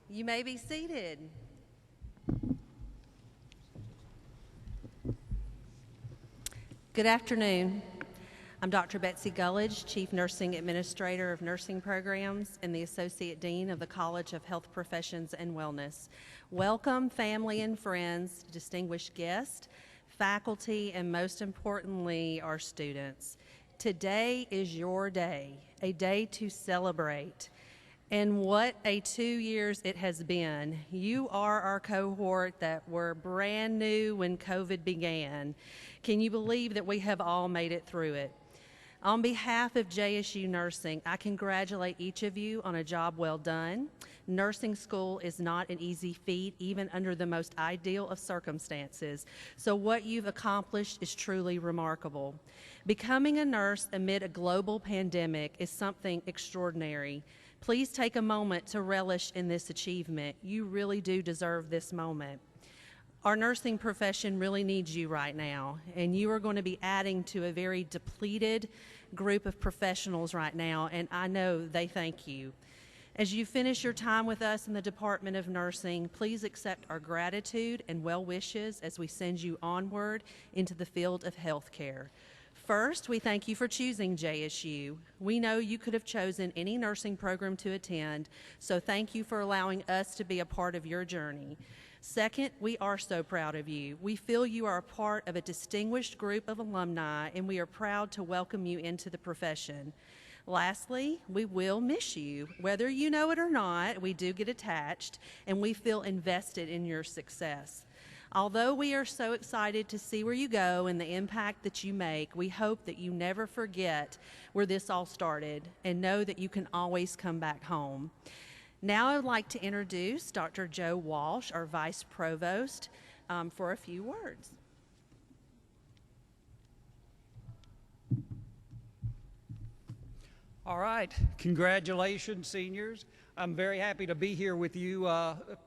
You may be seated. Good afternoon. I'm Dr. Betsy Gullidge, Chief Nursing Administrator of Nursing Programs and the Associate Dean of the College of Health Professions and Wellness. Welcome, family and friends, distinguished guests, faculty, and most importantly, our students. Today is your day, a day to celebrate. And what a 2 years it has been. You are our cohort that were brand new when COVID began. Can you believe that we have all made it through it? On behalf of JSU Nursing, I congratulate each of you on a job well done. Nursing school is not an easy feat, even under the most ideal of circumstances. So what you've accomplished is truly remarkable. Becoming a nurse amid a global pandemic is something extraordinary. Please take a moment to relish in this achievement. You really do deserve this moment. Our nursing profession really needs you right now, and you are going to be adding to a very depleted group of professionals right now, and I know they thank you. As you finish your time with us in the Department of Nursing, please accept our gratitude and well wishes as we send you onward into the field of healthcare. First, we thank you for choosing JSU. We know you could have chosen any nursing program to attend, so thank you for allowing us to be a part of your journey. Second, we are so proud of you. We feel you are a part of a distinguished group of alumni, and we are proud to welcome you into the profession. Lastly, we will miss you. Whether you know it or not, we do get attached, and we feel invested in your success. Although we are so excited to see where you go and the impact that you make, we hope that you never forget where this all started and know that you can always come back home. Now I would like to introduce Dr. Joe Walsh, our Vice Provost, for a few words. All right, congratulations, seniors. I'm very happy to be here with you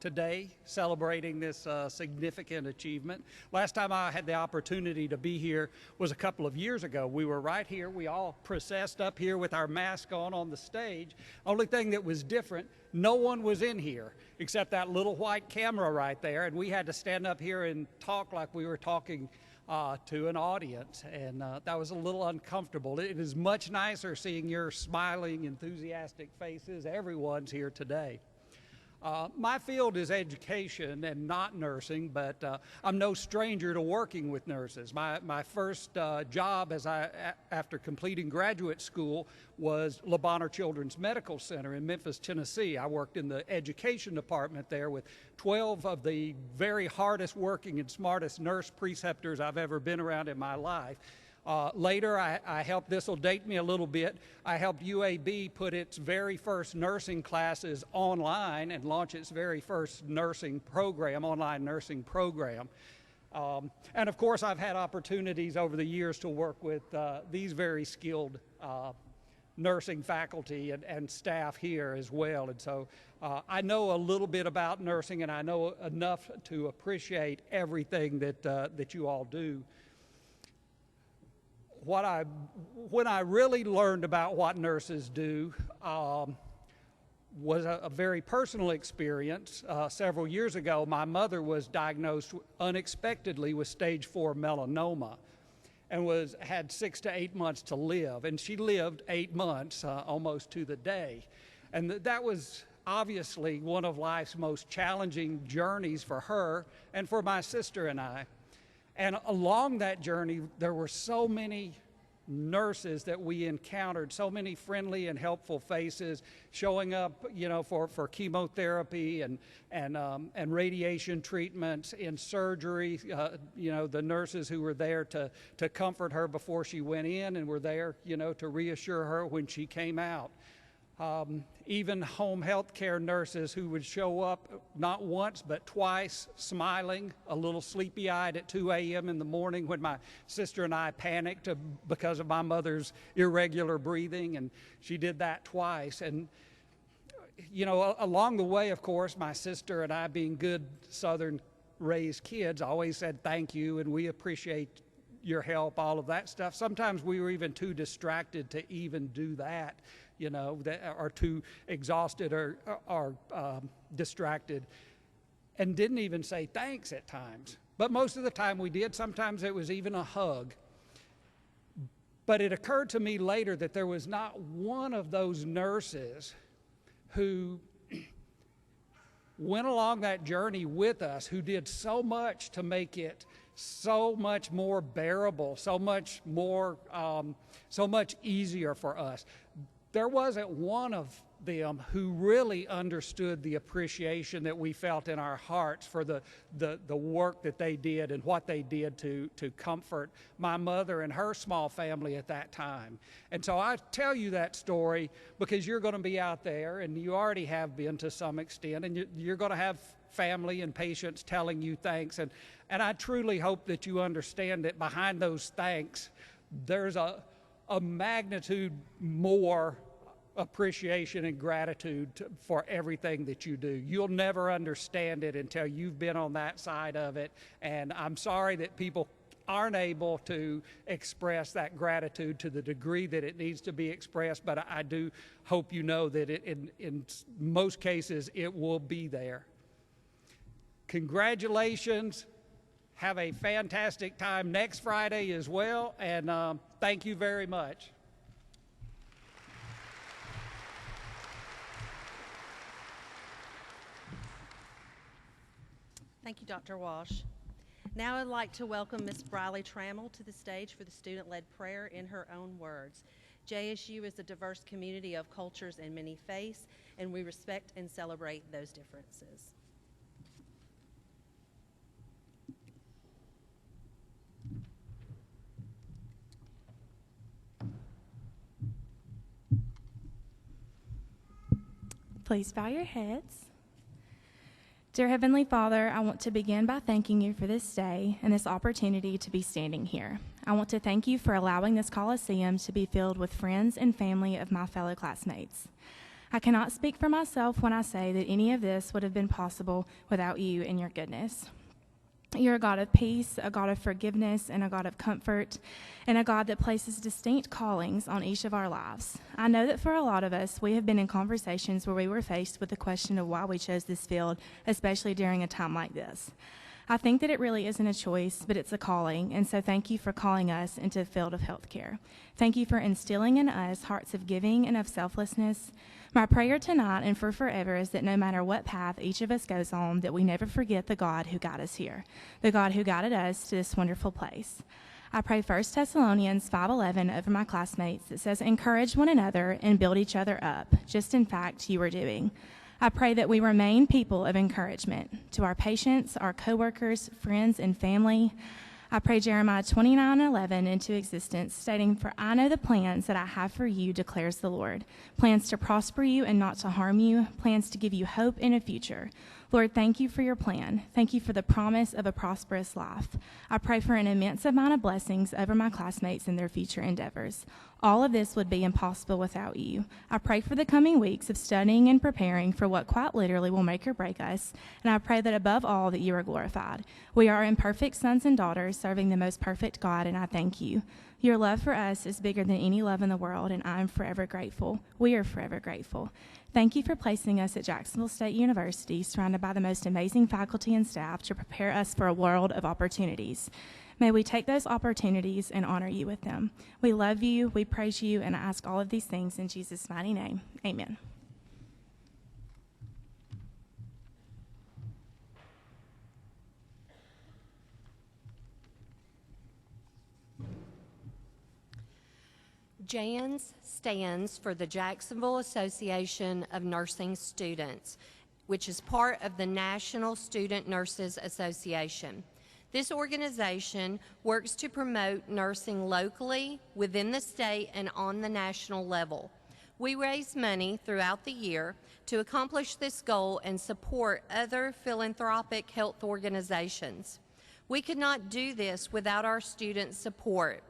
today, celebrating this significant achievement. Last time I had the opportunity to be here was a couple of years ago. We were right here. We all processed up here with our mask on the stage. Only thing that was different, no one was in here except that little white camera right there, and we had to stand up here and talk like we were talking to an audience, and that was a little uncomfortable. It is much nicer seeing your smiling, enthusiastic faces. Everyone's here today. My field is education and not nursing, but I'm no stranger to working with nurses. My first job after completing graduate school was Le Bonheur Children's Medical Center in Memphis, Tennessee. I worked in the education department there with 12 of the very hardest working and smartest nurse preceptors I've ever been around in my life. Later, I helped, this will date me a little bit, I helped UAB put its very first nursing classes online and launch its very first nursing program, online nursing program. And of course, I've had opportunities over the years to work with these very skilled nursing faculty and staff here as well. And so I know a little bit about nursing, and I know enough to appreciate everything that you all do. When I really learned about what nurses do was a very personal experience. Several years ago, my mother was diagnosed unexpectedly with stage 4 melanoma. and had 6 to 8 months to live. And she lived 8 months, almost to the day. And that was obviously one of life's most challenging journeys for her and for my sister and I. And along that journey, there were so many nurses that we encountered, so many friendly and helpful faces showing up, for chemotherapy and radiation treatments, in surgery. The nurses who were there to comfort her before she went in, and were there, to reassure her when she came out. Even home health care nurses who would show up not once but twice, smiling, a little sleepy-eyed at 2 a.m. in the morning when my sister and I panicked because of my mother's irregular breathing, and she did that twice. And along the way, of course, my sister and I, being good Southern-raised kids, always said thank you and we appreciate your help, all of that stuff. Sometimes we were even too distracted to even do that, or too exhausted or distracted, and didn't even say thanks at times. But most of the time we did. Sometimes it was even a hug. But it occurred to me later that there was not one of those nurses who went along that journey with us, who did so much to make it so much more bearable, so much easier for us. There wasn't one of them who really understood the appreciation that we felt in our hearts for the work that they did and what they did to comfort my mother and her small family at that time. And so I tell you that story because you're going to be out there, and you already have been to some extent, and you're going to have family and patients telling you thanks. And I truly hope that you understand that behind those thanks, there's a magnitude more appreciation and gratitude for everything that you do. You'll never understand it until you've been on that side of it. And I'm sorry that people aren't able to express that gratitude to the degree that it needs to be expressed, but I do hope you know that in most cases it will be there. Congratulations. Have a fantastic time next Friday as well, and thank you very much. Thank you, Dr. Walsh. Now I'd like to welcome Ms. Briley Trammell to the stage for the student-led prayer in her own words. JSU is a diverse community of cultures and many faiths, and we respect and celebrate those differences. Please bow your heads. Dear Heavenly Father, I want to begin by thanking you for this day and this opportunity to be standing here. I want to thank you for allowing this Coliseum to be filled with friends and family of my fellow classmates. I cannot speak for myself when I say that any of this would have been possible without you and your goodness. You're a God of peace, a God of forgiveness, and a God of comfort, and a God that places distinct callings on each of our lives. I know that for a lot of us, we have been in conversations where we were faced with the question of why we chose this field, especially during a time like this. I think that it really isn't a choice, but it's a calling, and so thank you for calling us into the field of healthcare. Thank you for instilling in us hearts of giving and of selflessness. My prayer tonight and for forever is that no matter what path each of us goes on, that we never forget the God who got us here, the God who guided us to this wonderful place. I pray 1 Thessalonians 5:11 over my classmates that says, encourage one another and build each other up, just in fact you are doing. I pray that we remain people of encouragement to our patients, our coworkers, friends, and family. I pray Jeremiah 29:11 into existence, stating, for I know the plans that I have for you, declares the Lord, plans to prosper you and not to harm you, plans to give you hope in a future. Lord, thank you for your plan. Thank you for the promise of a prosperous life. I pray for an immense amount of blessings over my classmates in their future endeavors. All of this would be impossible without you. I pray for the coming weeks of studying and preparing for what quite literally will make or break us, and I pray that above all that you are glorified. We are imperfect sons and daughters serving the most perfect God, and I thank you. Your love for us is bigger than any love in the world, and I am forever grateful. We are forever grateful. Thank you for placing us at Jacksonville State University, surrounded by the most amazing faculty and staff to prepare us for a world of opportunities. May we take those opportunities and honor you with them. We love you, we praise you, and I ask all of these things in Jesus' mighty name. Amen. JANS stands for the Jacksonville Association of Nursing Students, which is part of the National Student Nurses Association. This organization works to promote nursing locally, within the state, and on the national level. We raise money throughout the year to accomplish this goal and support other philanthropic health organizations. We could not do this without our students' support.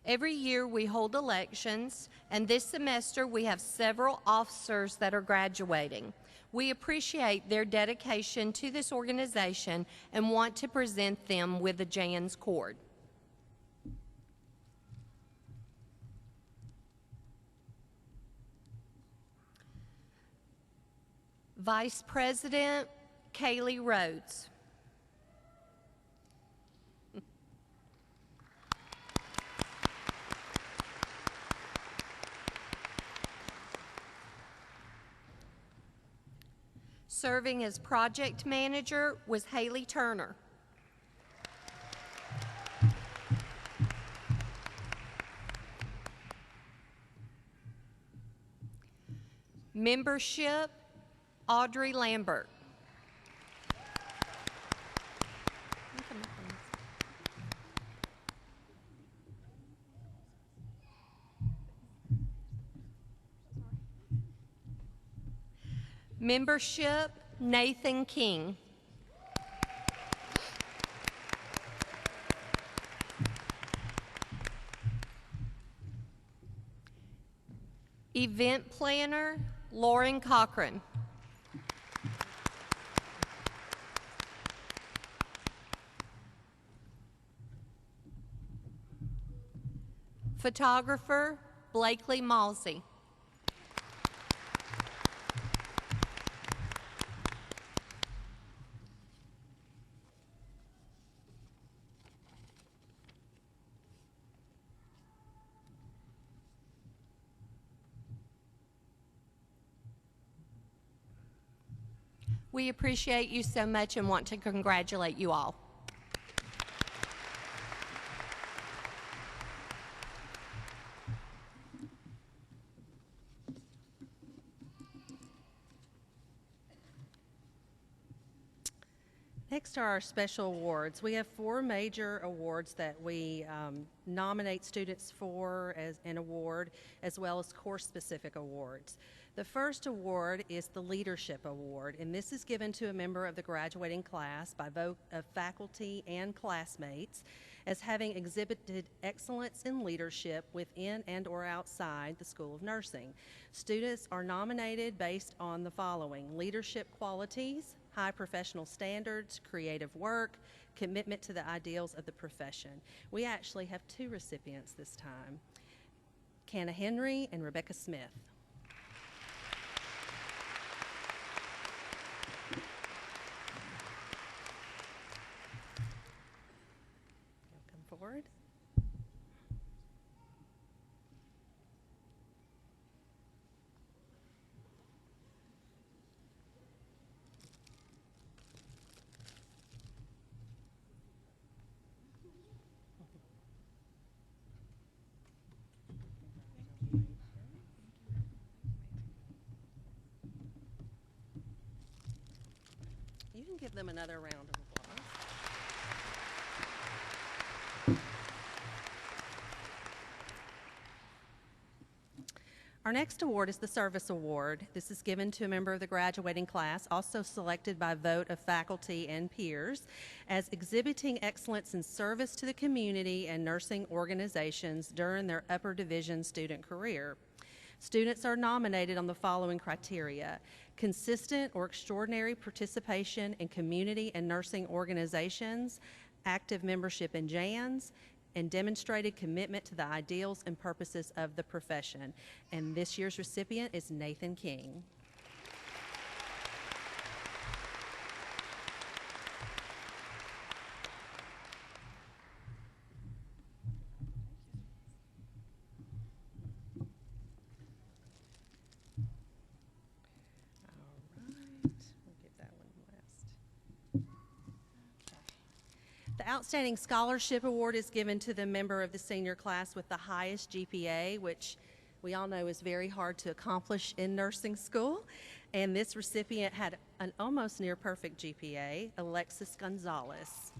Every year we hold elections, and this semester we have several officers that are graduating. We appreciate their dedication to this organization and want to present them with the JANS cord. Vice President Kaylee Rhodes. Serving as project manager was Haley Turner. Membership, Audrey Lambert. Membership, Nathan King. Event planner, Lauren Cochran. Photographer, Blakely Malsey. We appreciate you so much and want to congratulate you all. Next are our special awards. We have 4 major awards that we nominate students for as an award, as well as course-specific awards. The first award is the Leadership Award, and this is given to a member of the graduating class by vote of faculty and classmates as having exhibited excellence in leadership within and or outside the School of Nursing. Students are nominated based on the following: leadership qualities, high professional standards, creative work, commitment to the ideals of the profession. We actually have 2 recipients this time, Canna Henry and Rebecca Smith. Come forward. You can give them another round of applause. Our next award is the Service Award. This is given to a member of the graduating class, also selected by vote of faculty and peers, as exhibiting excellence in service to the community and nursing organizations during their upper division student career. Students are nominated on the following criteria: consistent or extraordinary participation in community and nursing organizations, active membership in JANS, and demonstrated commitment to the ideals and purposes of the profession. And this year's recipient is Nathan King. Outstanding Scholarship Award is given to the member of the senior class with the highest GPA, which we all know is very hard to accomplish in nursing school. And this recipient had an almost near perfect GPA, Alexis Gonzalez.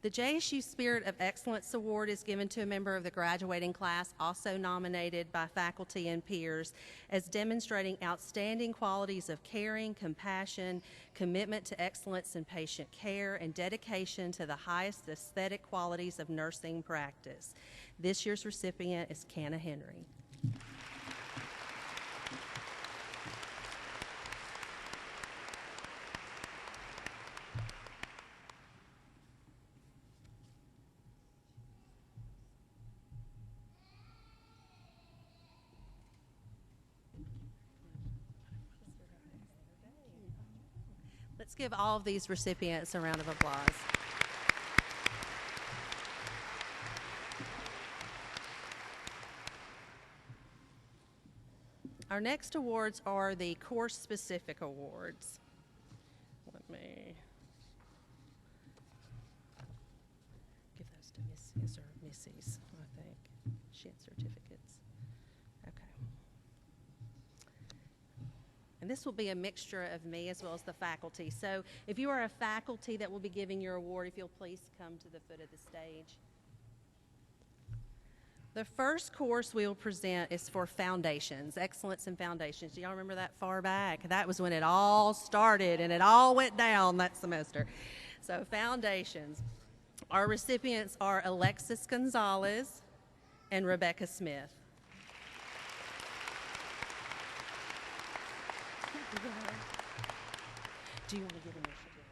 The JSU Spirit of Excellence Award is given to a member of the graduating class, also nominated by faculty and peers, as demonstrating outstanding qualities of caring, compassion, commitment to excellence in patient care, and dedication to the highest aesthetic qualities of nursing practice. This year's recipient is Canna Henry. Let's give all of these recipients a round of applause. Our next awards are the course-specific awards. Let me give those to Mrs. or Missy's, I think. She had certificates. Okay. And this will be a mixture of me as well as the faculty. So if you are a faculty that will be giving your award, if you'll please come to the foot of the stage. The first course we will present is for Foundations, Excellence in Foundations. Do y'all remember that far back? That was when it all started and it all went down that semester. So Foundations. Our recipients are Alexis Gonzalez and Rebecca Smith. Do you want to give them a certificate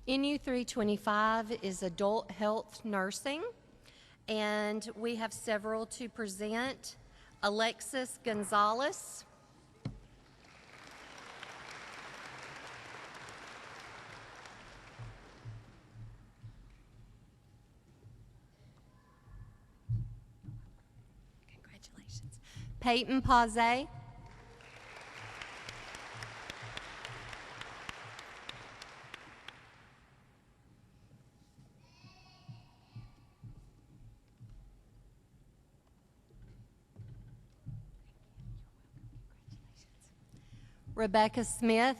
someday? NU 325 is adult health nursing, and we have several to present. Alexis Gonzalez. Congratulations. Peyton Paze. Rebecca Smith.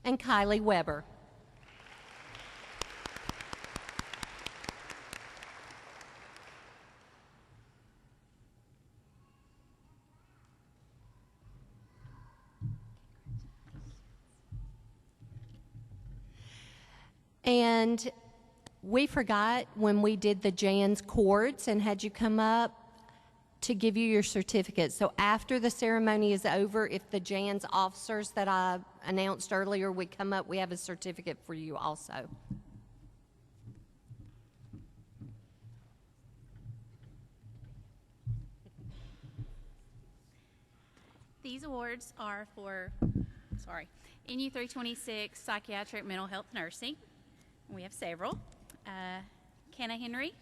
And Kylie Weber. And we forgot when we did the Jan's cords and had you come up to give you your certificate. So after the ceremony is over, if the Jan's officers that I announced earlier would come up, we have a certificate for you also. These awards are for, NU 326 Psychiatric Mental Health Nursing. We have several. Canna Henry.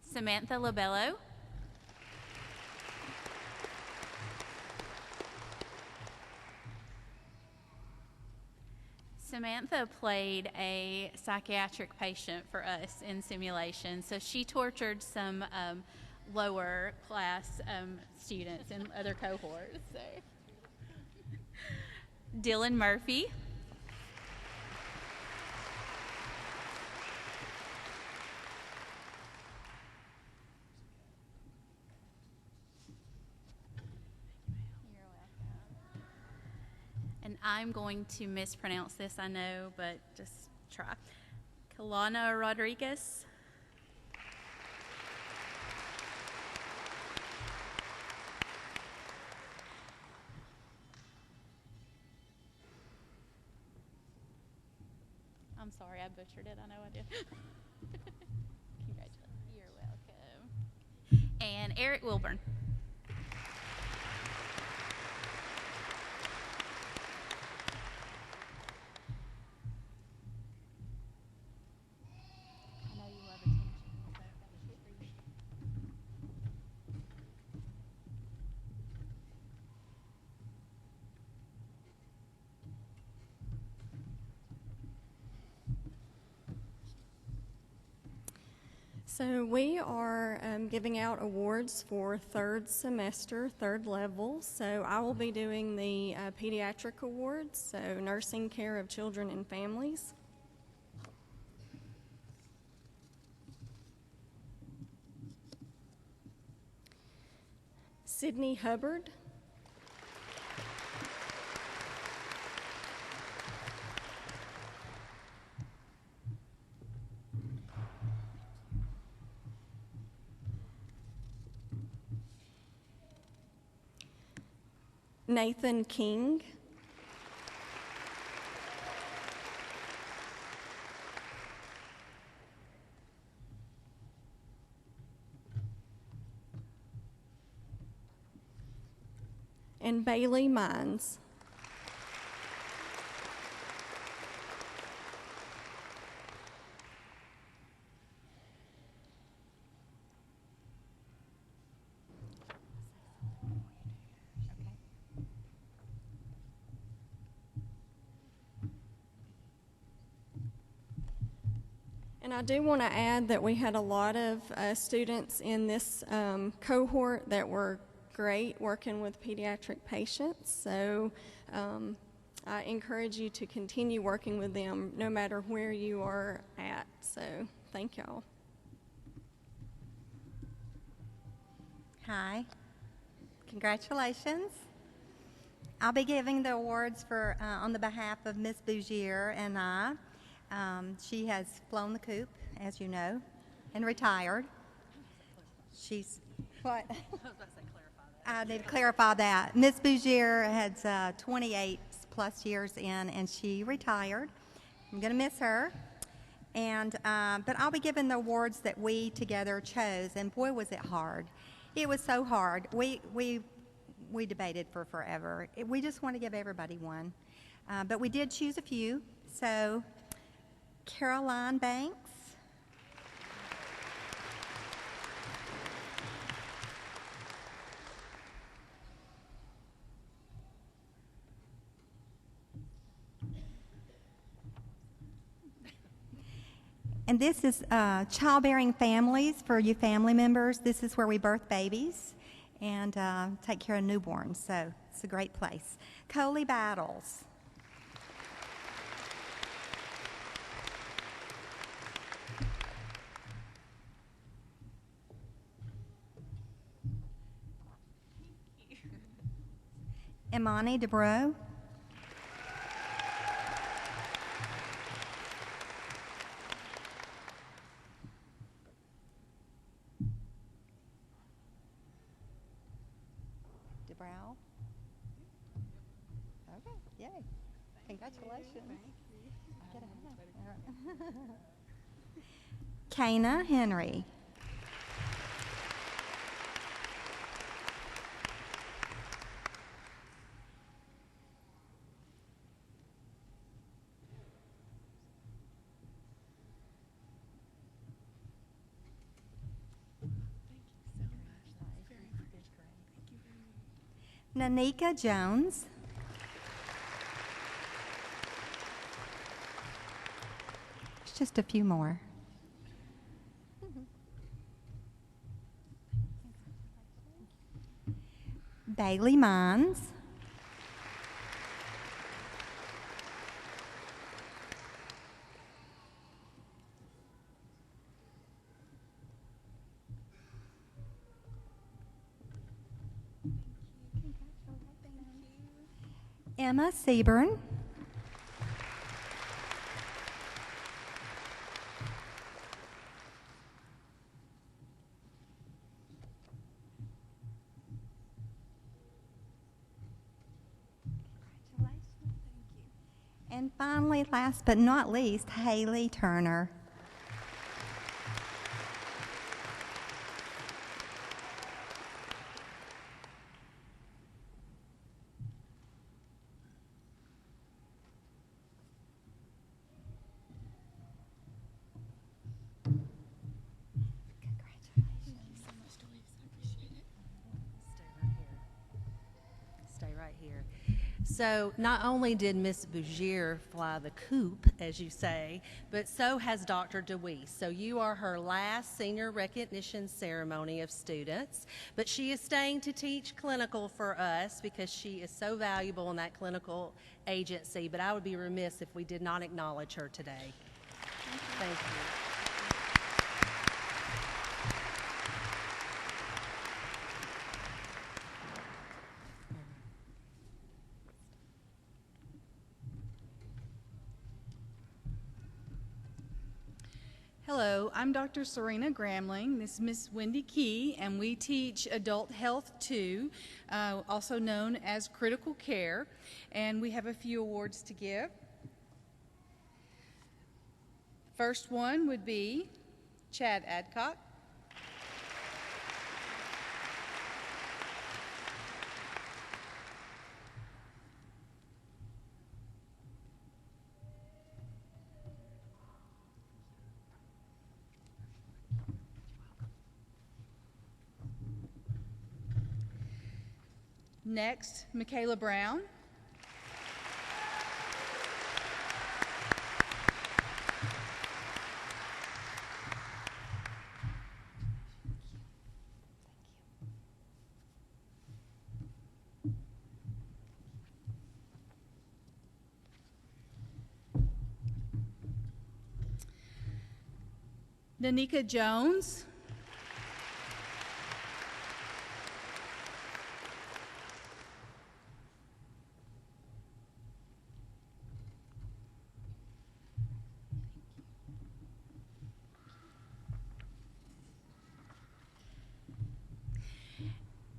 Samantha Labello. Samantha played a psychiatric patient for us in simulation. So she tortured some lower class students in other cohorts. So. Dylan Murphy. And I'm going to mispronounce this, I know, but just try. Kalana Rodriguez. I'm sorry, I butchered it. I know I did. Congratulations. You're welcome. And Eric Wilburn. So we are giving out awards for third semester, third level. So I will be doing the pediatric awards, so nursing care of children and families. Sydney Hubbard. Nathan King. And Bailey Mines. And I do want to add that we had a lot of students in this cohort that were great working with pediatric patients. So I encourage you to continue working with them no matter where you are at. So thank y'all. Hi. Congratulations. I'll be giving the awards for on the behalf of Ms. Bougier and I. She has flown the coop, as you know, and retired. She's, what? I was about to say clarify that. I need to clarify that. Ms. Bougier has 28 plus years in, and she retired. I'm going to miss her. And but I'll be giving the awards that we together chose, and boy, was it hard. It was so hard. We debated for forever. We just want to give everybody one. But we did choose a few. So Caroline Banks. And this is childbearing families for you family members. This is where we birth babies and take care of newborns. So it's a great place. Coley Battles. Imani DeBro. DeBrow. Okay, yay. Congratulations. Get a hug. Kana Henry. Nanika Jones. just a few more. Bailey Mines. Emma Seaburn. And finally, last but not least, Haley Turner. Stay right here. So not only did Miss Bougier fly the coop, as you say, but so has Dr. DeWeese. So you are her last senior recognition ceremony of students, but she is staying to teach clinical for us because she is so valuable in that clinical agency. But I would be remiss if we did not acknowledge her today. Thank you. Hello, I'm Dr. Serena Gramling. This is Miss Wendy Key, and we teach Adult Health 2, also known as Critical Care, and we have a few awards to give. First one would be Chad Adcock. Next, Michaela Brown. Danica Jones.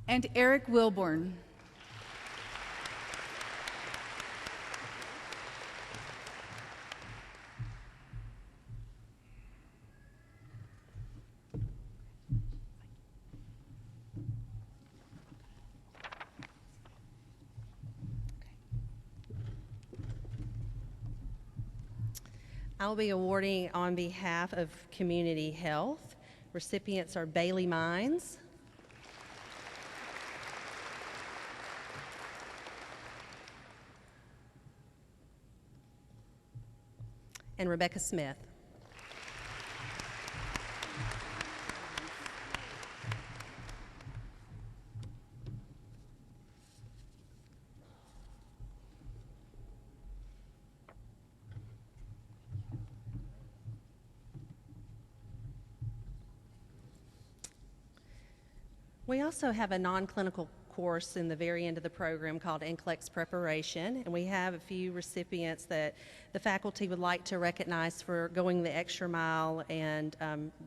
And Eric Wilborn. I'll be awarding on behalf of Community Health. Recipients are Bailey Mines, and Rebecca Smith. We also have a non-clinical course in the very end of the program called NCLEX Preparation, and we have a few recipients that the faculty would like to recognize for going the extra mile and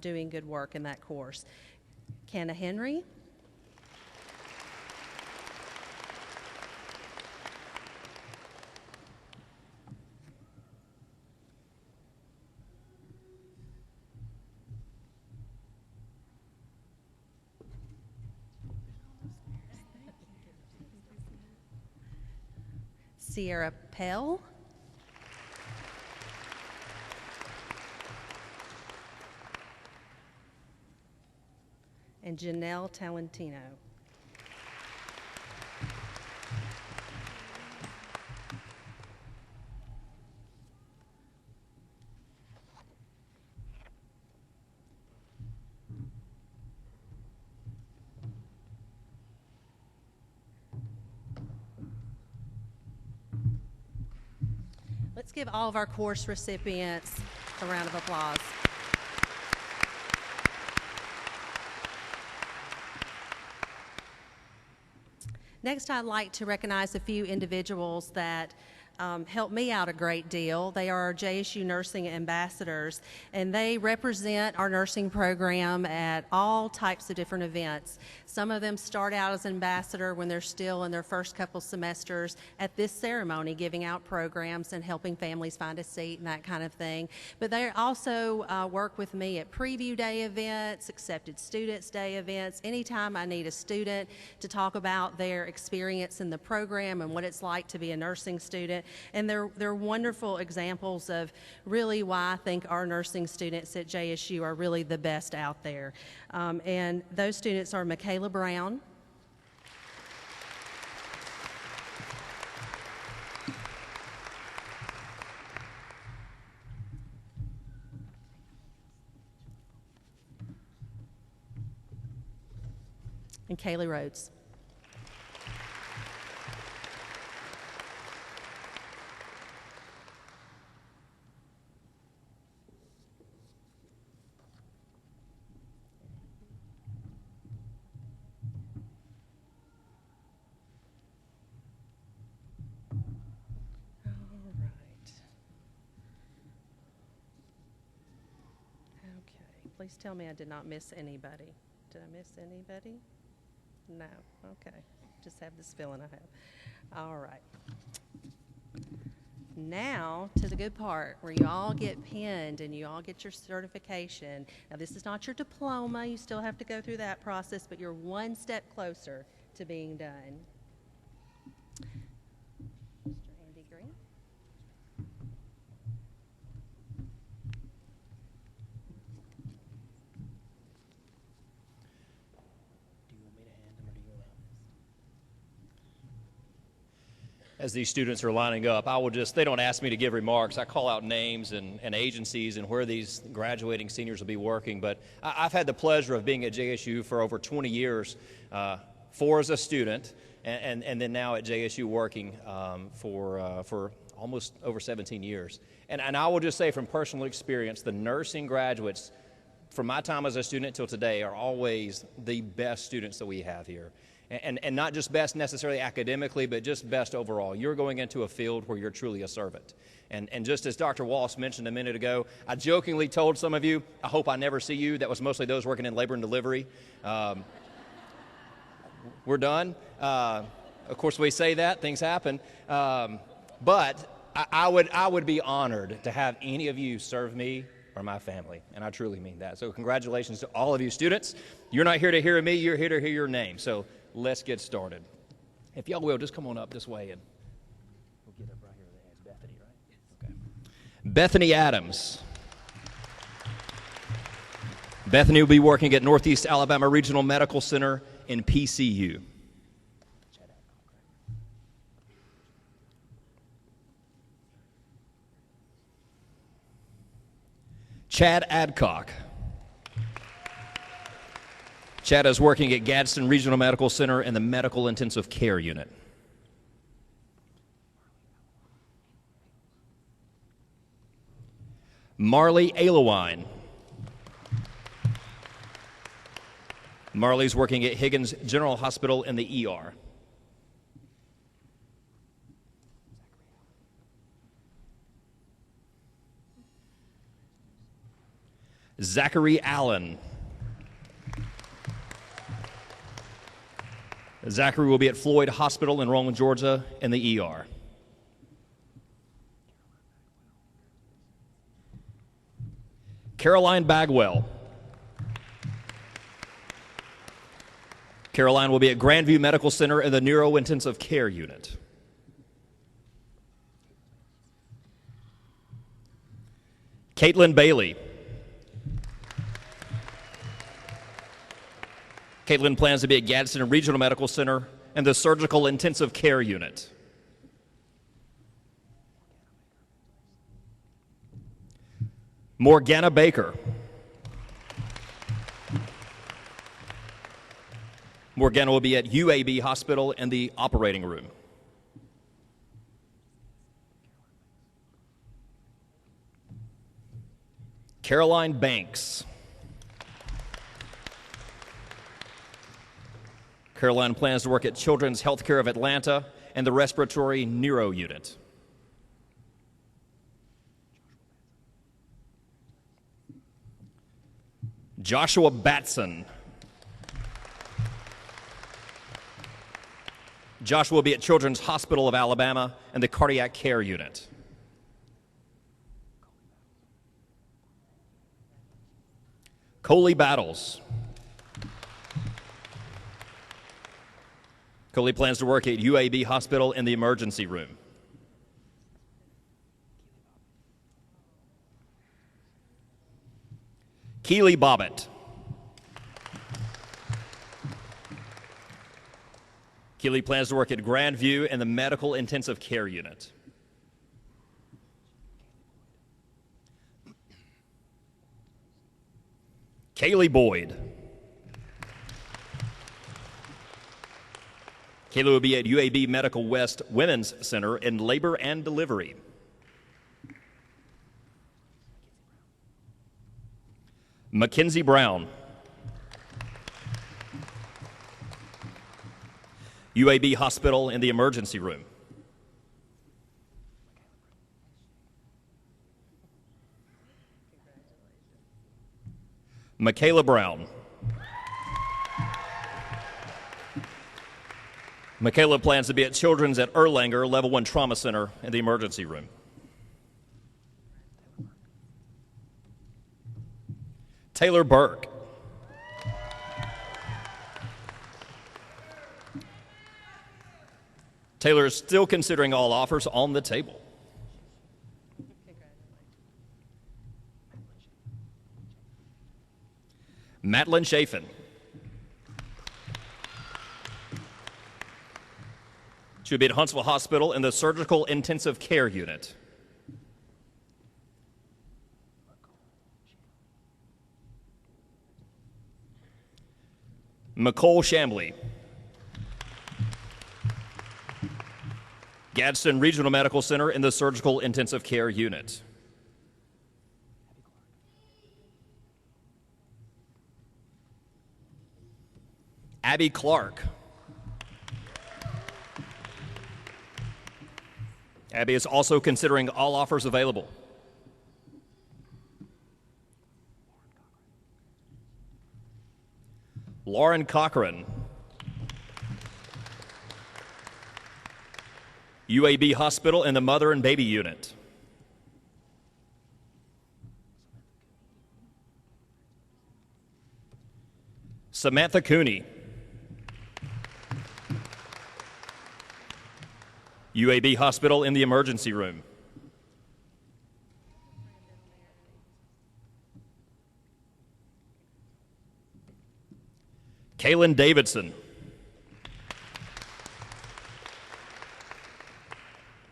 doing good work in that course. Kenna Henry, Sierra Pell, and Janelle Talentino. Let's give all of our course recipients a round of applause. Next, I'd like to recognize a few individuals that helped me out a great deal. They are our JSU Nursing Ambassadors, and they represent our nursing program at all types of different events. Some of them start out as ambassador when they're still in their first couple semesters at this ceremony, giving out programs and helping families find a seat and that kind of thing. But they also work with me at preview day events, accepted students day events, anytime I need a student to talk about their experience in the program and what it's like to be a nursing student. And they're wonderful examples of really why I think our nursing students at JSU are really the best out there. And those students are Michaela Brown, and Kaylee Rhodes. Please tell me I did not miss anybody. Did I miss anybody? No. Okay. Just have this feeling I have. All right. Now to the good part where you all get pinned and you all get your certification. Now this is not your diploma. You still have to go through that process, but you're one step closer to being done. Mr. Andy Green. As these students are lining up, they don't ask me to give remarks. I call out names and agencies and where these graduating seniors will be working. But I've had the pleasure of being at JSU for over 20 years, 4 as a student, and then now at JSU working for almost over 17 years. And I will just say from personal experience, the nursing graduates from my time as a student till today are always the best students that we have here. And not just best necessarily academically, but just best overall. You're going into a field where you're truly a servant. And just as Dr. Walsh mentioned a minute ago, I jokingly told some of you, I hope I never see you. That was mostly those working in labor and delivery. We're done. Of course, we say that. Things happen. But I would be honored to have any of you serve me or my family, and I truly mean that. So congratulations to all of you students. You're not here to hear me. You're here to hear your name. So let's get started. If y'all will, just come on up this way and we'll get up right here. It's Bethany, right? Okay. Bethany Adams. Bethany will be working at Northeast Alabama Regional Medical Center in PCU. Chad Adcock. Chad is working at Gadsden Regional Medical Center in the Medical Intensive Care Unit. Marley Alewine. Marley's working at Higgins General Hospital in the ER. Zachary Allen. Zachary will be at Floyd Hospital in Roland, Georgia in the ER. Caroline Bagwell. Caroline will be at Grandview Medical Center in the Neurointensive Care Unit. Caitlin Bailey. Caitlin plans to be at Gadsden Regional Medical Center in the Surgical Intensive Care Unit. Morgana Baker. Morgana will be at UAB Hospital in the operating room. Caroline Banks. Caroline plans to work at Children's Healthcare of Atlanta and the Respiratory Neuro Unit. Joshua Batson. Joshua will be at Children's Hospital of Alabama and the Cardiac Care Unit. Coley Battles. Coley plans to work at UAB Hospital in the emergency room. Keely Bobbitt. Keely plans to work at Grandview in the Medical Intensive Care Unit. Kaylee Boyd. Kaylee will be at UAB Medical West Women's Center in Labor and Delivery. Mackenzie Brown. UAB Hospital in the emergency room. Michaela Brown. Michaela plans to be at Children's at Erlanger Level 1 Trauma Center in the emergency room. Taylor Burke. Taylor is still considering all offers on the table. Madeline Chafin. She'll be at Huntsville Hospital in the Surgical Intensive Care Unit. McCole Shambly. Gadsden Regional Medical Center in the Surgical Intensive Care Unit. Abby Clark. Abby is also considering all offers available. Lauren Cochran. UAB Hospital in the Mother and Baby Unit. Samantha Cooney. UAB Hospital in the emergency room. Kaylin Davidson.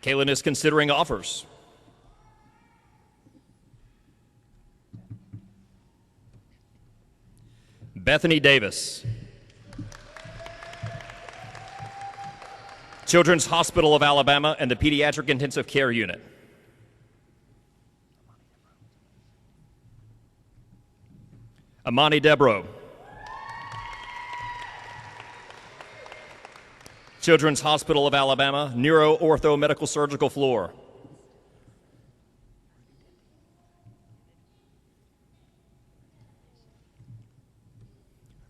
Kaylin is considering offers. Bethany Davis. Children's Hospital of Alabama and the Pediatric Intensive Care Unit. Amani Debro. Children's Hospital of Alabama, Neuro-Ortho Medical Surgical Floor.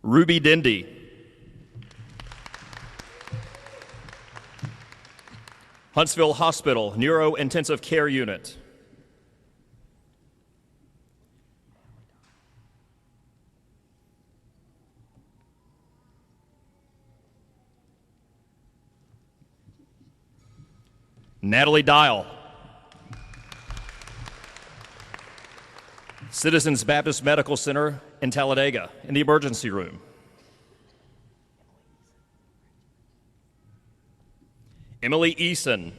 Ruby Dindy. Huntsville Hospital, Neuro-Intensive Care Unit. Natalie Dial. Citizens Baptist Medical Center in Talladega in the emergency room. Emily Eason.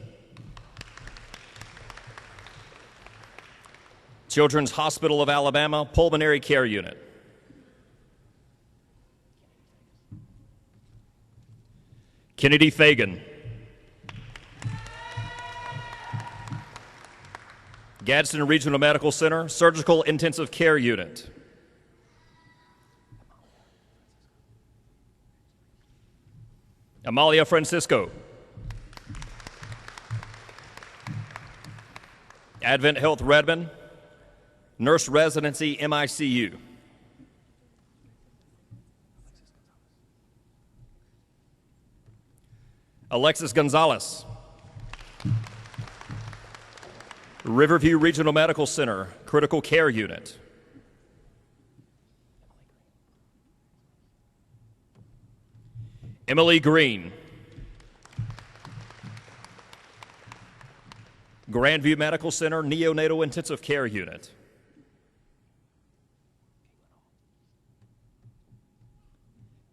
Children's Hospital of Alabama, Pulmonary Care Unit. Kennedy Fagan. Gadsden Regional Medical Center, Surgical Intensive Care Unit. Amalia Francisco. Advent Health Redmond, Nurse Residency MICU. Alexis Gonzalez. Riverview Regional Medical Center, Critical Care Unit. Emily Green. Grandview Medical Center, Neonatal Intensive Care Unit.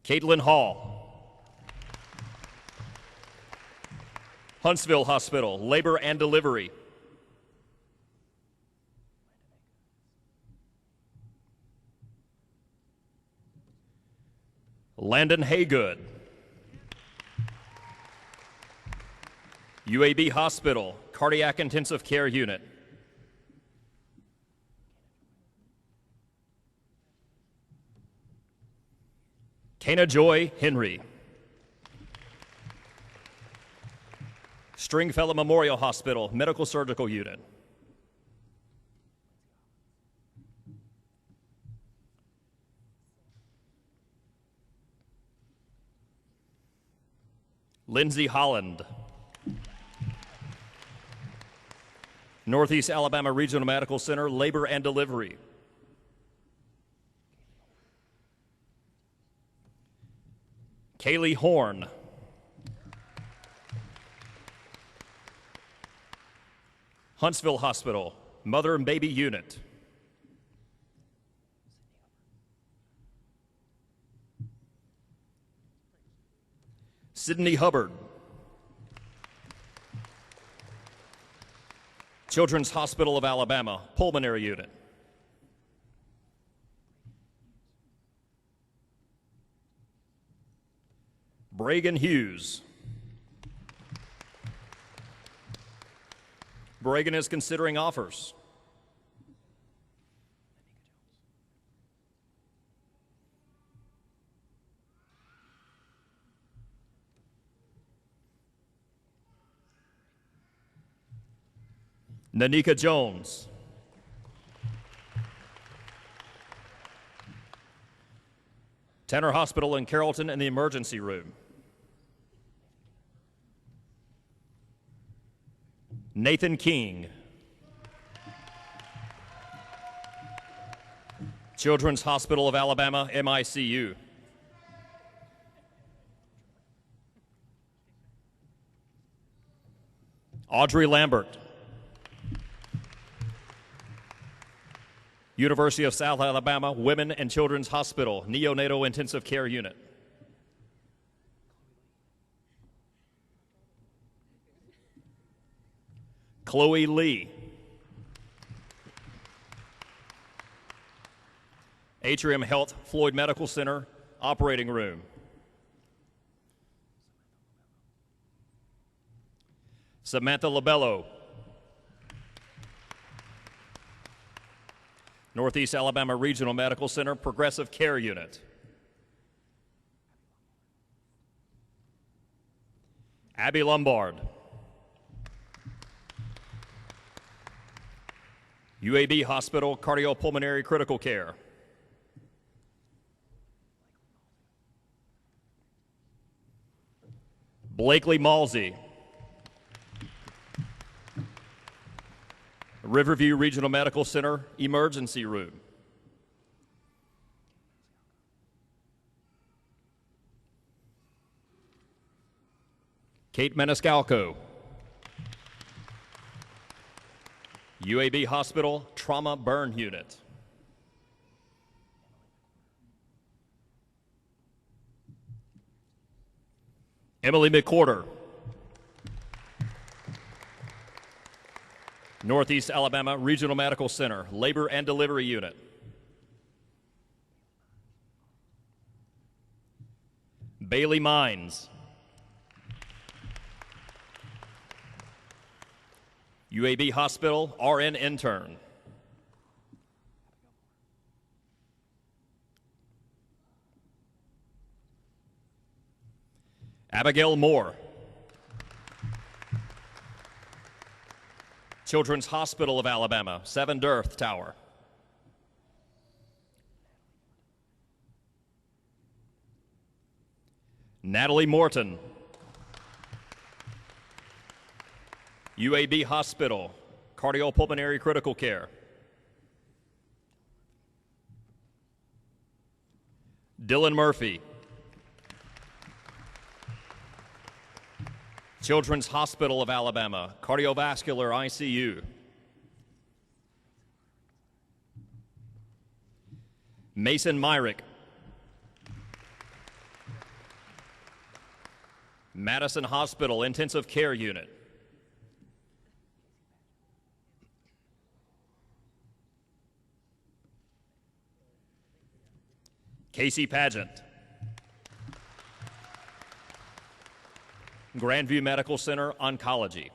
Caitlin Hall. Huntsville Hospital, Labor and Delivery. Landon Haygood. UAB Hospital, Cardiac Intensive Care Unit. Kana Joy Henry. Stringfellow Memorial Hospital, Medical Surgical Unit. Lindsay Holland. Northeast Alabama Regional Medical Center, Labor and Delivery. Kaylee Horn. Huntsville Hospital, Mother and Baby Unit. Sydney Hubbard. Children's Hospital of Alabama, Pulmonary Unit. Bragan Hughes. Bragan is considering offers. Nanika Jones. Tanner Hospital in Carrollton in the emergency room. Nathan King. Children's Hospital of Alabama, MICU. Audrey Lambert. University of South Alabama Women and Children's Hospital, Neonatal Intensive Care Unit. Chloe Lee. Atrium Health Floyd Medical Center, Operating Room. Samantha Labello. Northeast Alabama Regional Medical Center, Progressive Care Unit. Abby Lombard. UAB Hospital, Cardiopulmonary Critical Care. Blakely Malsey. Riverview Regional Medical Center, Emergency Room. Kate Maniscalco. UAB Hospital, Trauma Burn Unit. Emily McCorder. Northeast Alabama Regional Medical Center, Labor and Delivery Unit. Bailey Mines. UAB Hospital RN intern. Abigail Moore. Children's Hospital of Alabama, 7 Dearth Tower. Natalie Morton. UAB Hospital, Cardiopulmonary Critical Care. Dylan Murphy. Children's Hospital of Alabama, Cardiovascular ICU. Mason Myrick. Madison Hospital Intensive Care Unit. Casey Pageant. Grandview Medical Center Oncology.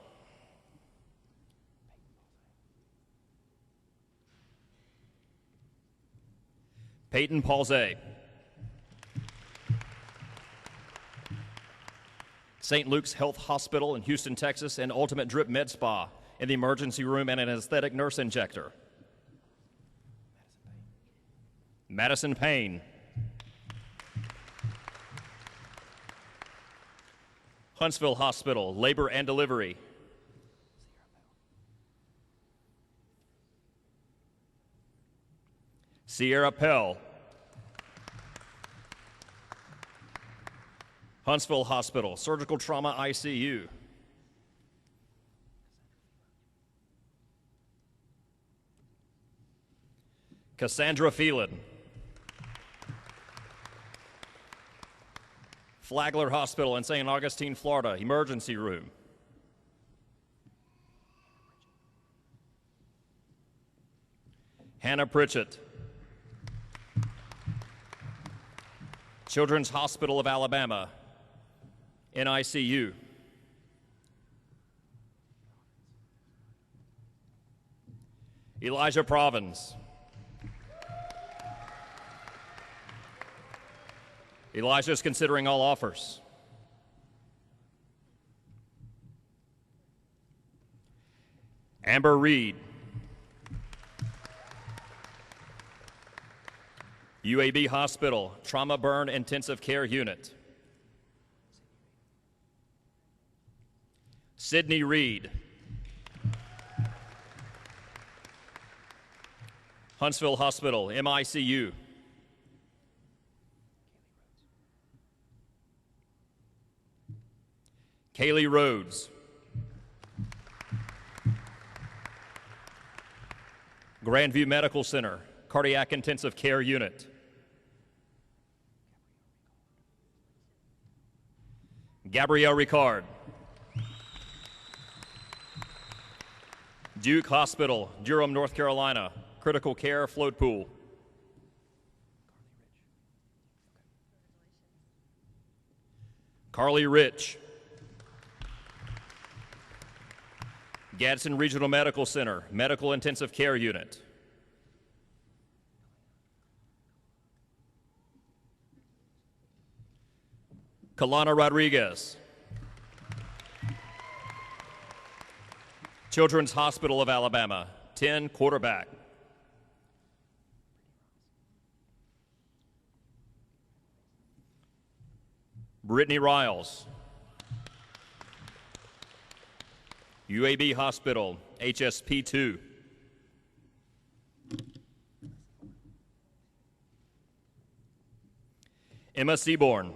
Peyton Paulze. St. Luke's Health Hospital in Houston, Texas, and Ultimate Drip Med Spa in the emergency room and an anesthetic nurse injector. Madison Payne. Huntsville Hospital, Labor and Delivery. Sierra Pell. Huntsville Hospital, Surgical Trauma ICU. Cassandra Phelan. Flagler Hospital in St. Augustine, Florida, emergency room. Hannah Pritchett. Children's Hospital of Alabama, NICU. Elijah Provins. Elijah is considering all offers. Amber Reed. UAB Hospital, Trauma Burn Intensive Care Unit. Sydney Reed. Huntsville Hospital, MICU. Kaylee Rhodes. Grandview Medical Center, Cardiac Intensive Care Unit. Gabrielle Ricard. Duke Hospital, Durham, North Carolina, Critical Care Float Pool. Carly Rich. Gadsden Regional Medical Center, Medical Intensive Care Unit. Kalana Rodriguez. Children's Hospital of Alabama, 10 quarterback. Brittany Riles. UAB Hospital, HSP2. Emma Seaborn.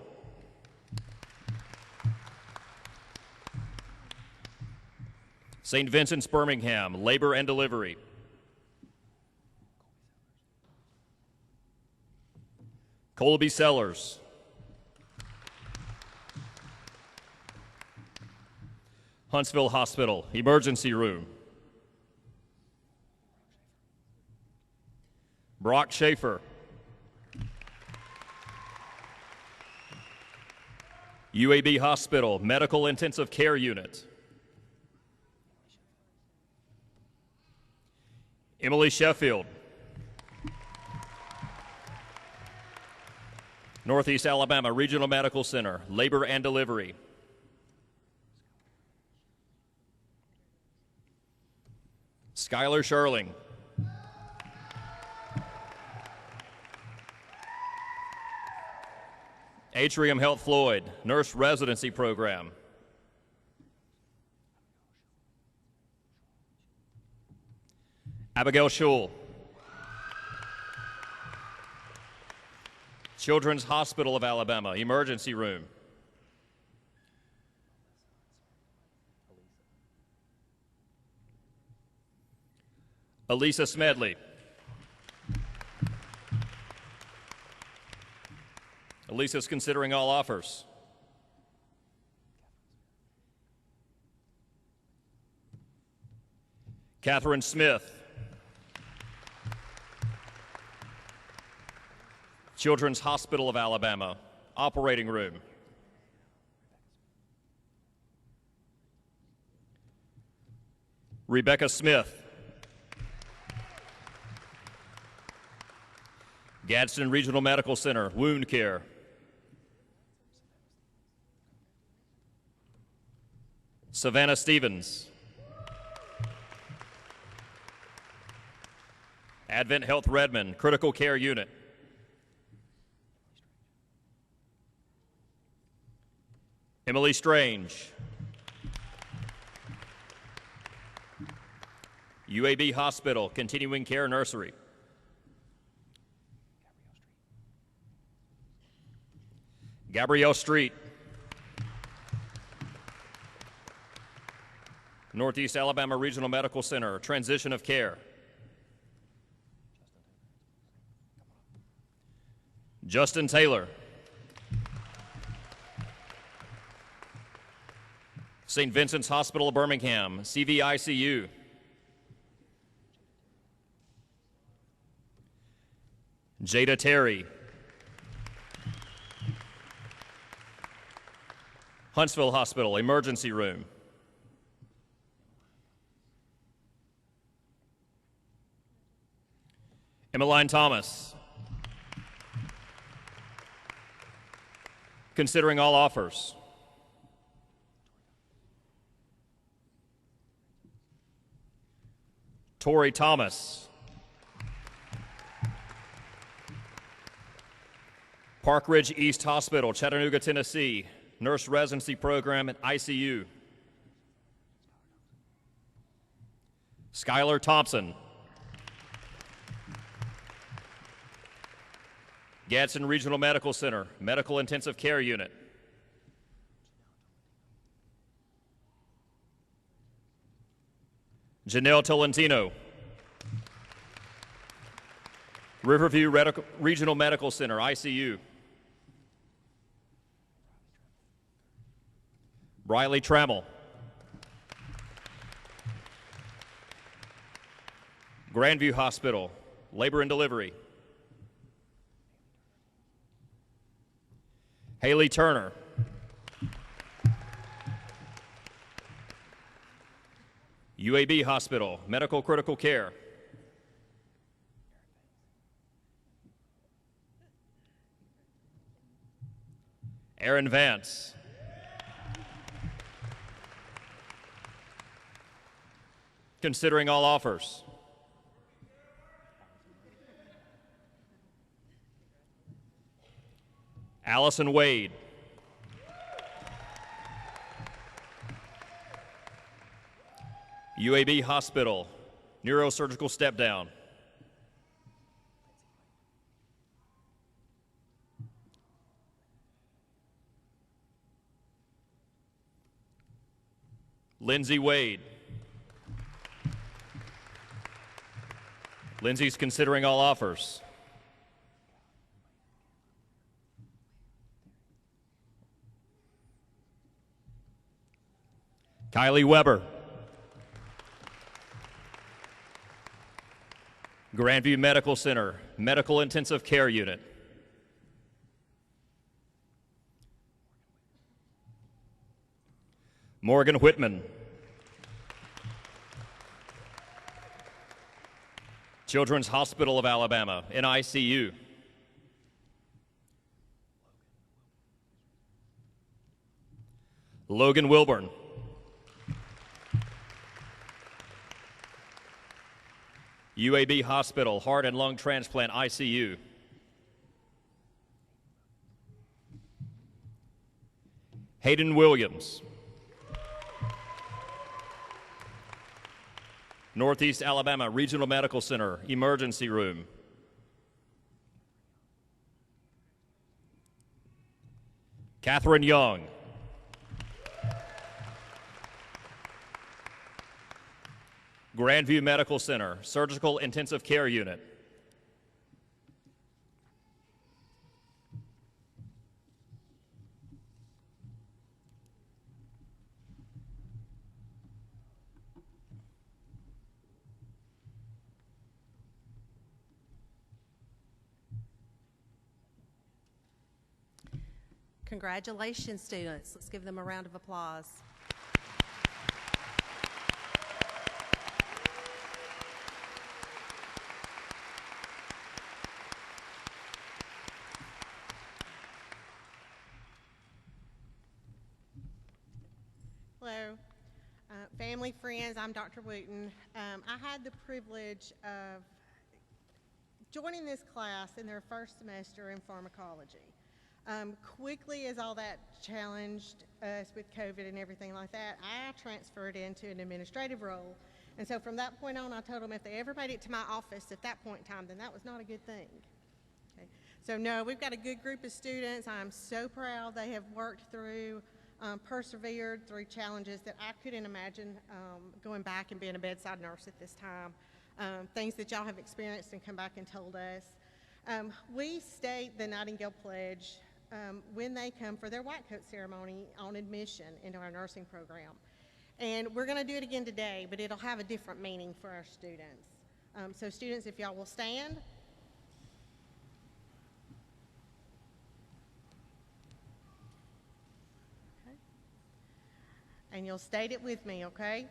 St. Vincent's Birmingham, Labor and Delivery. Colby Sellers. Huntsville Hospital, Emergency Room. Brock Schaefer. UAB Hospital, Medical Intensive Care Unit. Emily Sheffield. Northeast Alabama Regional Medical Center, Labor and Delivery. Skylar Sherling. Atrium Health Floyd, Nurse Residency Program. Abigail Schul. Children's Hospital of Alabama, Emergency Room. Elisa Smedley. Elisa's considering all offers. Catherine Smith. Children's Hospital of Alabama, Operating Room. Rebecca Smith. Gadsden Regional Medical Center, Wound Care. Savannah Stevens. Advent Health Redmond, Critical Care Unit. Emily Strange. UAB Hospital, Continuing Care Nursery. Gabrielle Street. Northeast Alabama Regional Medical Center, Transition of Care. Justin Taylor. St. Vincent's Hospital of Birmingham, CVICU. Jada Terry. Huntsville Hospital, Emergency Room. Emmeline Thomas. Considering all offers. Tori Thomas. Park Ridge East Hospital, Chattanooga, Tennessee, Nurse Residency Program at ICU. Skylar Thompson. Gadsden Regional Medical Center, Medical Intensive Care Unit. Janelle Tolentino. Riverview Regional Medical Center, ICU. Briley Trammell. Grandview Hospital, Labor and Delivery. Haley Turner. UAB Hospital, Medical Critical Care. Aaron Vance. Considering all offers. Allison Wade. UAB Hospital, Neurosurgical Step Down. Lindsay Wade. Lindsay's considering all offers. Kylie Weber. Grandview Medical Center, Medical Intensive Care Unit. Morgan Whitman. Children's Hospital of Alabama, NICU. Logan Wilburn. UAB Hospital, Heart and Lung Transplant, ICU. Hayden Williams. Northeast Alabama Regional Medical Center, Emergency Room. Catherine Young. Grandview Medical Center, Surgical Intensive Care Unit. Congratulations, students. Let's give them a round of applause. Hello, family, friends, I'm Dr. Wooten. I had the privilege of joining this class in their first semester in pharmacology. Quickly as all that challenged us with COVID and everything like that, I transferred into an administrative role. And so from that point on, I told them if they ever made it to my office at that point in time, then that was not a good thing. Okay. So no, we've got a good group of students. I'm so proud they have worked through, persevered through challenges that I couldn't imagine going back and being a bedside nurse at this time. Things that y'all have experienced and come back and told us. We state the Nightingale Pledge when they come for their white coat ceremony on admission into our nursing program. And we're going to do it again today, but it'll have a different meaning for our students. So students, if y'all will stand. Okay. And you'll state it with me, okay?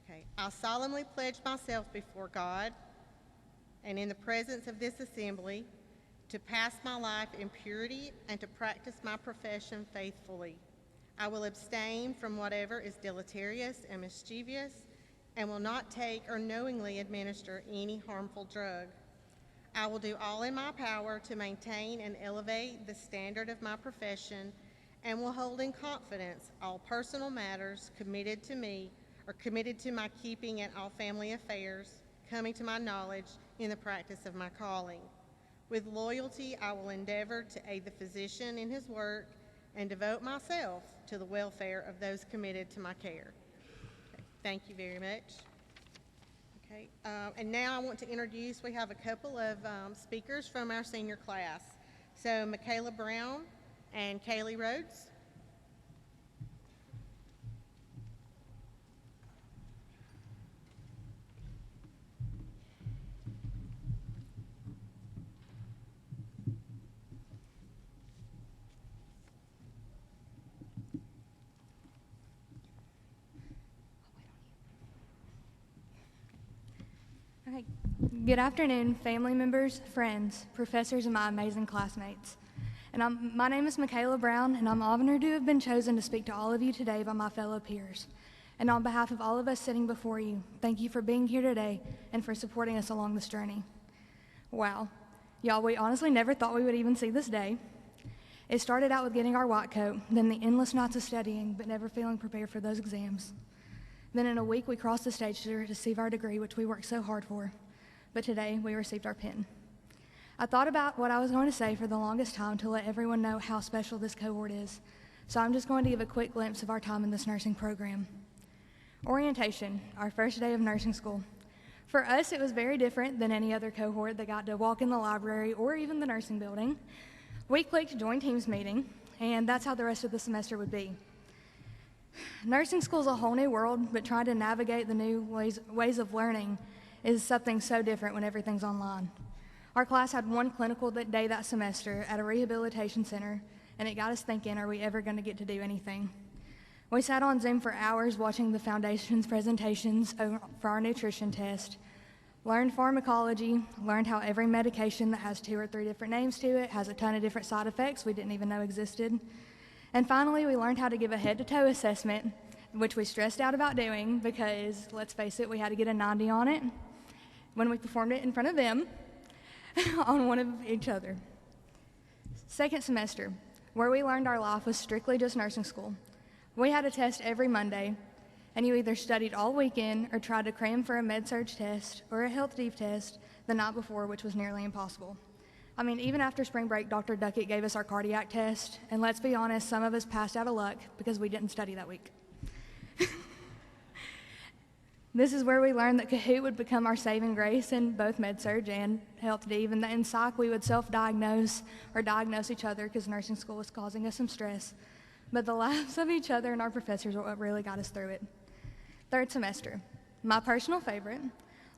Okay. I solemnly pledge myself before God and in the presence of this assembly to pass my life in purity and to practice my profession faithfully. I will abstain from whatever is deleterious and mischievous and will not take or knowingly administer any harmful drug. I will do all in my power to maintain and elevate the standard of my profession and will hold in confidence all personal matters committed to me or committed to my keeping in all family affairs coming to my knowledge in the practice of my calling. With loyalty, I will endeavor to aid the physician in his work and devote myself to the welfare of those committed to my care. Okay, thank you very much. Okay, and now I want to introduce, we have a couple of speakers from our senior class. So Michaela Brown and Kaylee Rhodes. Okay. Good afternoon, family members, friends, professors, and my amazing classmates. And my name is Michaela Brown, and I'm honored to have been chosen to speak to all of you today by my fellow peers. And on behalf of all of us sitting before you, thank you for being here today and for supporting us along this journey. Wow. Y'all, we honestly never thought we would even see this day. It started out with getting our white coat, then the endless nights of studying, but never feeling prepared for those exams. Then in a week, we crossed the stage to receive our degree, which we worked so hard for. But today, we received our pin. I thought about what I was going to say for the longest time to let everyone know how special this cohort is. So I'm just going to give a quick glimpse of our time in this nursing program. Orientation, our first day of nursing school. For us, it was very different than any other cohort that got to walk in the library or even the nursing building. We clicked join teams meeting, and that's how the rest of the semester would be. Nursing school is a whole new world, but trying to navigate the new ways of learning is something so different when everything's online. Our class had one clinical day that semester at a rehabilitation center, and it got us thinking, are we ever going to get to do anything? We sat on Zoom for hours watching the foundation's presentations for our nutrition test, learned pharmacology, learned how every medication that has 2 or 3 different names to it has a ton of different side effects we didn't even know existed. And finally, we learned how to give a head-to-toe assessment, which we stressed out about doing because, let's face it, we had to get a 90 on it when we performed it in front of them on one of each other. Second semester, where we learned our life was strictly just nursing school. We had a test every Monday, and you either studied all weekend or tried to cram for a med-surg test or a health deep test the night before, which was nearly impossible. I mean, even after spring break, Dr. Duckett gave us our cardiac test, and let's be honest, some of us passed out of luck because we didn't study that week. This is where we learned that Kahoot would become our saving grace in both med-surg and health deep, and that in psych we would self-diagnose or diagnose each other because nursing school was causing us some stress. But the laughs of each other and our professors were what really got us through it. Third semester, my personal favorite.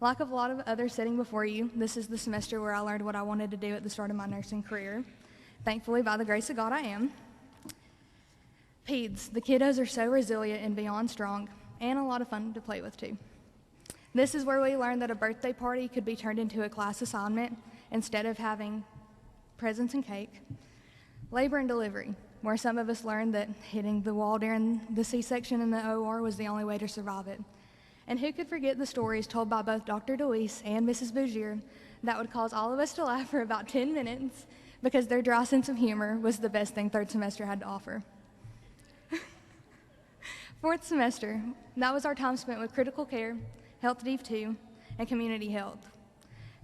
Like a lot of others sitting before you, this is the semester where I learned what I wanted to do at the start of my nursing career. Thankfully, by the grace of God, I am. Peds, the kiddos are so resilient and beyond strong, and a lot of fun to play with too. This is where we learned that a birthday party could be turned into a class assignment instead of having presents and cake. Labor and delivery, where some of us learned that hitting the wall during the C-section in the OR was the only way to survive it. And who could forget the stories told by both Dr. DeWeese and Mrs. Bougier that would cause all of us to laugh for about 10 minutes because their dry sense of humor was the best thing third semester had to offer. Fourth semester, that was our time spent with critical care, Health Deep 2, and community health.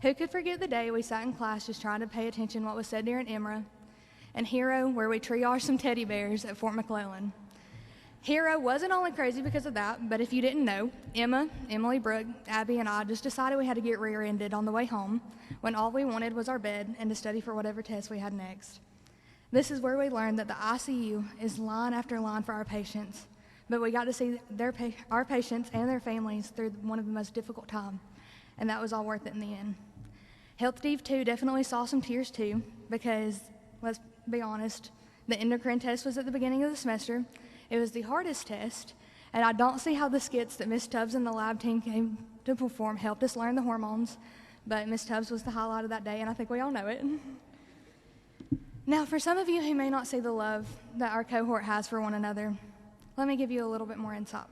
Who could forget the day we sat in class just trying to pay attention to what was said during EMRA, and Hero, where we triaged some teddy bears at Fort McClellan. Hero wasn't only crazy because of that, but if you didn't know, Emma, Emily, Brooke, Abby, and I just decided we had to get rear-ended on the way home when all we wanted was our bed and to study for whatever test we had next. This is where we learned that the ICU is line after line for our patients, but we got to see our patients and their families through one of the most difficult times, and that was all worth it in the end. Health Deep 2 definitely saw some tears too, because, let's be honest, the endocrine test was at the beginning of the semester. It was the hardest test, and I don't see how the skits that Miss Tubbs and the lab team came to perform helped us learn the hormones, but Miss Tubbs was the highlight of that day, and I think we all know it. Now, for some of you who may not see the love that our cohort has for one another, let me give you a little bit more insight.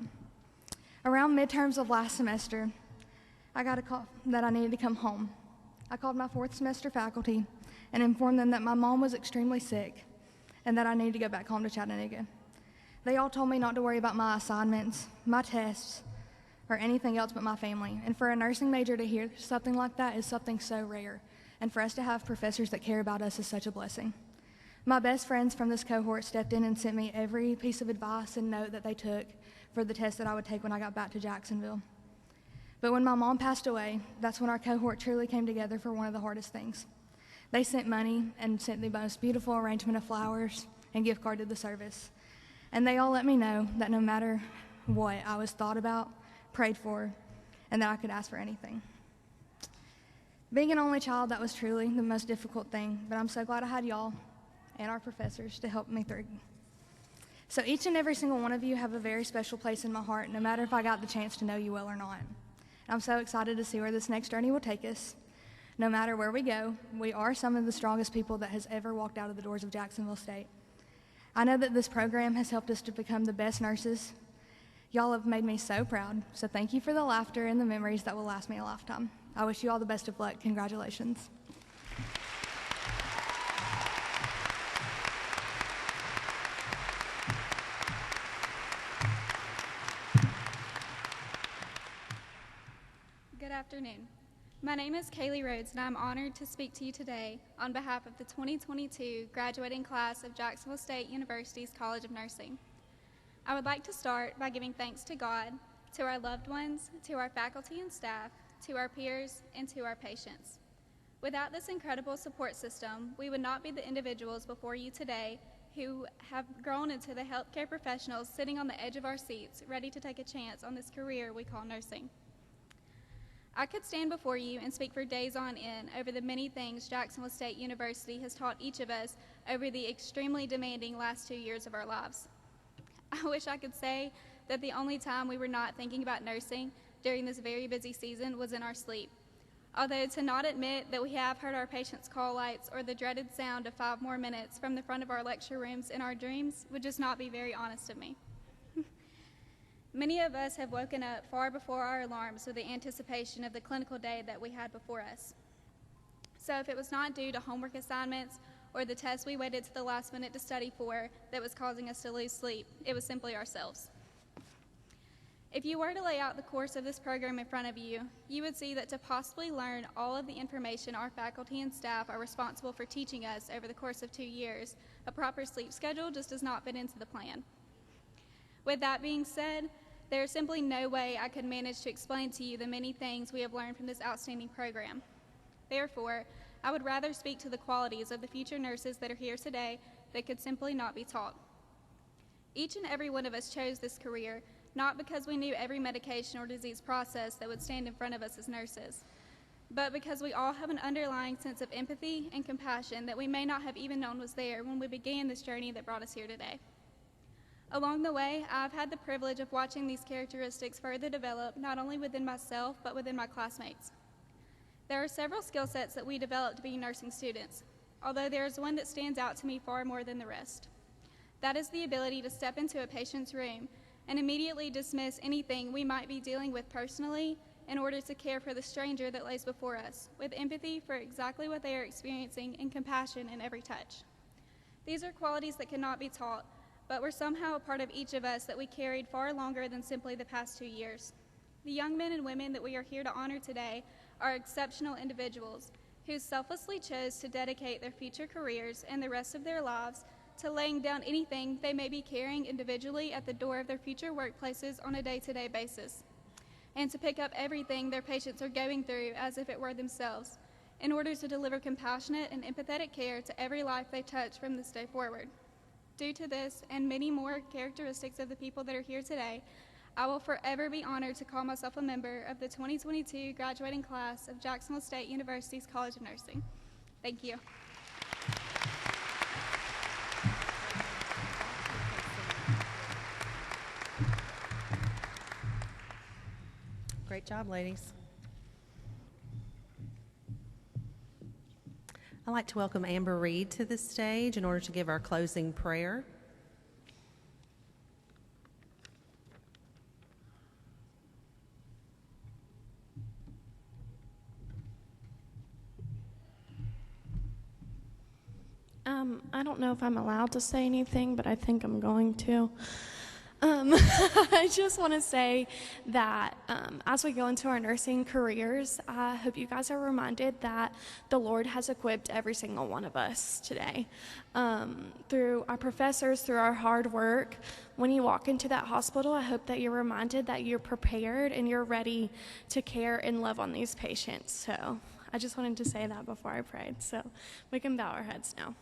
Around midterms of last semester, I got a call that I needed to come home. I called my fourth semester faculty and informed them that my mom was extremely sick and that I needed to go back home to Chattanooga. They all told me not to worry about my assignments, my tests, or anything else but my family. And for a nursing major to hear something like that is something so rare. And for us to have professors that care about us is such a blessing. My best friends from this cohort stepped in and sent me every piece of advice and note that they took for the test that I would take when I got back to Jacksonville. But when my mom passed away, that's when our cohort truly came together for one of the hardest things. They sent money and sent the most beautiful arrangement of flowers and gift card to the service. And they all let me know that no matter what, I was thought about, prayed for, and that I could ask for anything. Being an only child, that was truly the most difficult thing, but I'm so glad I had y'all and our professors to help me through. So each and every single one of you have a very special place in my heart, no matter if I got the chance to know you well or not. I'm so excited to see where this next journey will take us. No matter where we go, we are some of the strongest people that has ever walked out of the doors of Jacksonville State. I know that this program has helped us to become the best nurses. Y'all have made me so proud, so thank you for the laughter and the memories that will last me a lifetime. I wish you all the best of luck. Congratulations. Good afternoon. My name is Kaylee Rhodes, and I'm honored to speak to you today on behalf of the 2022 graduating class of Jacksonville State University's College of Nursing. I would like to start by giving thanks to God, to our loved ones, to our faculty and staff, to our peers, and to our patients. Without this incredible support system, we would not be the individuals before you today who have grown into the healthcare professionals sitting on the edge of our seats, ready to take a chance on this career we call nursing. I could stand before you and speak for days on end over the many things Jacksonville State University has taught each of us over the extremely demanding last 2 years of our lives. I wish I could say that the only time we were not thinking about nursing during this very busy season was in our sleep. Although to not admit that we have heard our patients' call lights or the dreaded sound of 5 more minutes from the front of our lecture rooms in our dreams would just not be very honest of me. Many of us have woken up far before our alarms with the anticipation of the clinical day that we had before us. So if it was not due to homework assignments or the tests we waited to the last minute to study for that was causing us to lose sleep, it was simply ourselves. If you were to lay out the course of this program in front of you, you would see that to possibly learn all of the information our faculty and staff are responsible for teaching us over the course of 2 years, a proper sleep schedule just does not fit into the plan. With that being said, there is simply no way I could manage to explain to you the many things we have learned from this outstanding program. Therefore, I would rather speak to the qualities of the future nurses that are here today that could simply not be taught. Each and every one of us chose this career not because we knew every medication or disease process that would stand in front of us as nurses, but because we all have an underlying sense of empathy and compassion that we may not have even known was there when we began this journey that brought us here today. Along the way, I've had the privilege of watching these characteristics further develop not only within myself, but within my classmates. There are several skill sets that we developed being nursing students, although there is one that stands out to me far more than the rest. That is the ability to step into a patient's room and immediately dismiss anything we might be dealing with personally in order to care for the stranger that lays before us, with empathy for exactly what they are experiencing and compassion in every touch. These are qualities that cannot be taught, but were somehow a part of each of us that we carried far longer than simply the past 2 years. The young men and women that we are here to honor today are exceptional individuals who selflessly chose to dedicate their future careers and the rest of their lives to laying down anything they may be carrying individually at the door of their future workplaces on a day-to-day basis, and to pick up everything their patients are going through as if it were themselves, in order to deliver compassionate and empathetic care to every life they touch from this day forward. Due to this and many more characteristics of the people that are here today, I will forever be honored to call myself a member of the 2022 graduating class of Jacksonville State University's College of Nursing. Thank you. Great job, ladies. I'd like to welcome Amber Reed to the stage in order to give our closing prayer. I don't know if I'm allowed to say anything, but I think I'm going to. I just want to say that as we go into our nursing careers, I hope you guys are reminded that the Lord has equipped every single one of us today. Through our professors, through our hard work, when you walk into that hospital, I hope that you're reminded that you're prepared and you're ready to care and love on these patients. So I just wanted to say that before I prayed. So we can bow our heads now.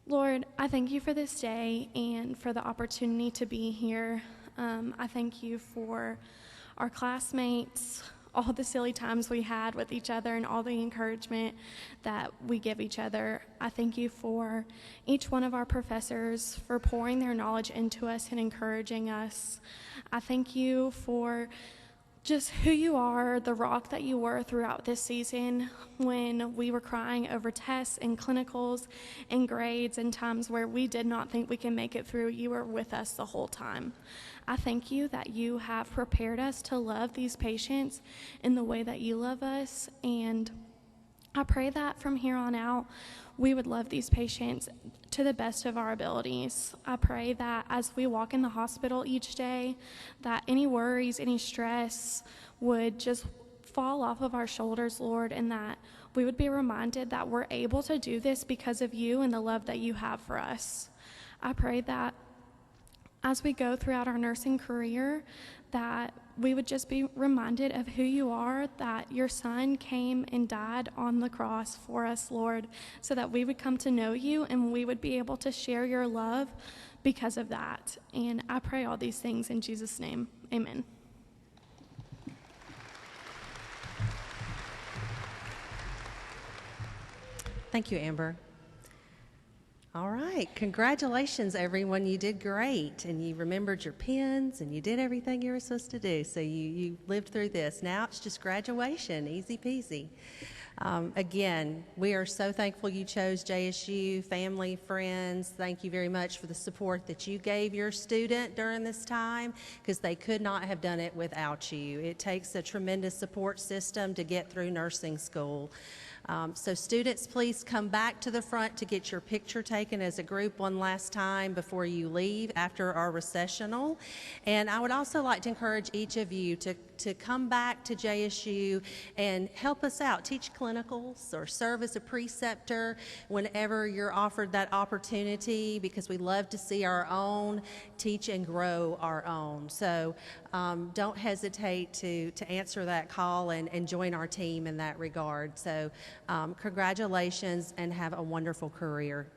Lord, I thank you for this day and for the opportunity to be here. I thank you for our classmates, all the silly times we had with each other and all the encouragement that we give each other. I thank you for each one of our professors for pouring their knowledge into us and encouraging us. I thank you for just who you are, the rock that you were throughout this season when we were crying over tests and clinicals and grades and times where we did not think we can make it through. You were with us the whole time. I thank you that you have prepared us to love these patients in the way that you love us, and I pray that from here on out, we would love these patients to the best of our abilities. I pray that as we walk in the hospital each day, that any worries, any stress would just fall off of our shoulders, Lord, and that we would be reminded that we're able to do this because of you and the love that you have for us. I pray that as we go throughout our nursing career, that we would just be reminded of who you are, that your son came and died on the cross for us, Lord, so that we would come to know you and we would be able to share your love because of that. And I pray all these things in Jesus' name. Amen. Thank you, Amber. All right, congratulations everyone, you did great, and you remembered your pens, and you did everything you were supposed to do, so you lived through this. Now it's just graduation, easy peasy. Again, we are so thankful you chose JSU, family, friends. Thank you very much for the support that you gave your student during this time, because they could not have done it without you. It takes a tremendous support system to get through nursing school. So students, please come back to the front to get your picture taken as a group one last time before you leave after our recessional. And I would also like to encourage each of you to come back to JSU and help us out, teach clinicals or serve as a preceptor whenever you're offered that opportunity, because we love to see our own teach and grow our own. So don't hesitate to answer that call and join our team in that regard. So congratulations and have a wonderful career.